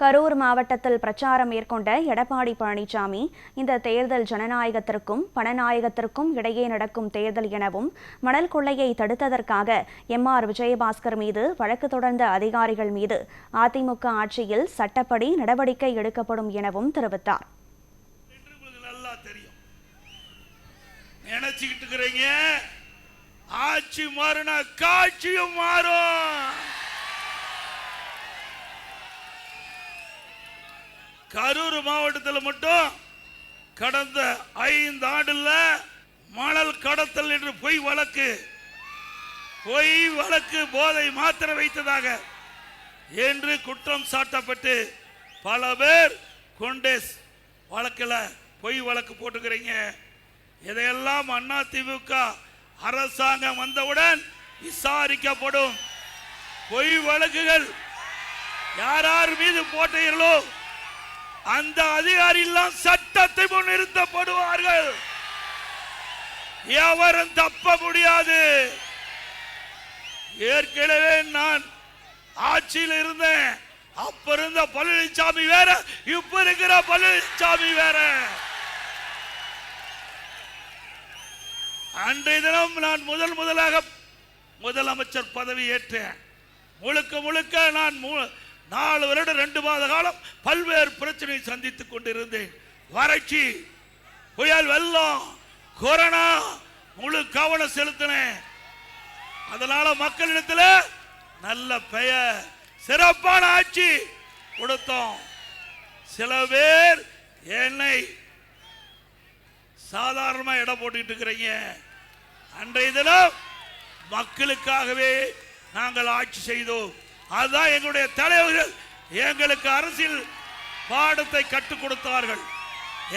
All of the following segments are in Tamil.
கரூர் மாவட்டத்தில் பிரச்சாரம் மேற்கொண்ட எடப்பாடி பழனிசாமி, இந்த தேர்தல் ஜனநாயகத்திற்கும் பணநாயகத்திற்கும் இடையே நடக்கும் தேர்தல் எனவும், மணல் கொள்ளையை தடுத்ததற்காக எம்.ஆர். விஜயபாஸ்கர் மீது வழக்கு தொடர்ந்த அதிகாரிகள் மீது அதிமுக ஆட்சியில் சட்டப்படி நடவடிக்கை எடுக்கப்படும் எனவும் தெரிவித்தார். ஆட்சி மாறினா காட்சியும் மாறும். கரூர் மாவட்டத்தில் மட்டும் கடந்த 5 ஆண்டுல மணல் கடத்தல் என்று பொய் வழக்கு போதை மாத்திரை வைத்ததாக என்று குற்றம் சாட்டப்பட்டு பல பேர் கொண்டேஸ் வழக்கில் பொய் வழக்கு போட்டுக்கிறீங்க. இதையெல்லாம் அதிமுக அரசாங்கம் வந்தவுடன் விசாரிக்கப்படும். பொய் வழக்குகள் யார் மீது போட்டீர்களோ அந்த அதிகாரிகள் சட்டத்தை முன் நிறுத்தப்படுவார்கள். எவரும் தப்ப முடியாது. ஏற்கனவே நான் ஆட்சியில் இருந்தேன். அப்ப இருந்த பழனிசாமி வேற, இப்ப இருக்கிற பழனிசாமி வேற. அன்றைய தினம் நான் முதலாக முதலமைச்சர் பதவி ஏற்றேன். முழுக்க நான் 4 வருடம் 2 மாத காலம் பல்வேறு பிரச்சனை சந்தித்துக் கொண்டிருந்தேன். வறட்சி, புயல், வெள்ளம், கொரோனா, முழு கவனம் செலுத்தினேன். அதனால மக்களிடத்தில் நல்ல பெயர், சிறப்பான ஆட்சி கொடுத்தோம். சில பேர் என்னை சாதாரணமா இடம் போட்டுக்கிட்டு இருக்கிறீங்க. அன்றைய தினம் மக்களுக்காகவே நாங்கள் ஆட்சி செய்தோம். அதுதான் எங்களுடைய தலைவர்கள் எங்களுக்கு அரசியல் பாடத்தை கற்றுக் கொடுத்தார்கள்.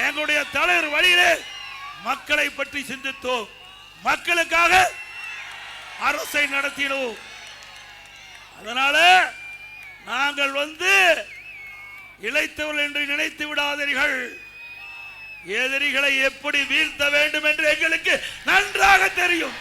எங்களுடைய தலைவர் வழியிலே மக்களை பற்றி சிந்தித்தோம். மக்களுக்காக அரசை நடத்தினோம். அதனால நாங்கள் இளைத்தவர்கள் என்று நினைத்து விடாதீர்கள். எதிரிகளை எப்படி வீழ்த்த வேண்டும் என்று எங்களுக்கு நன்றாக தெரியும்.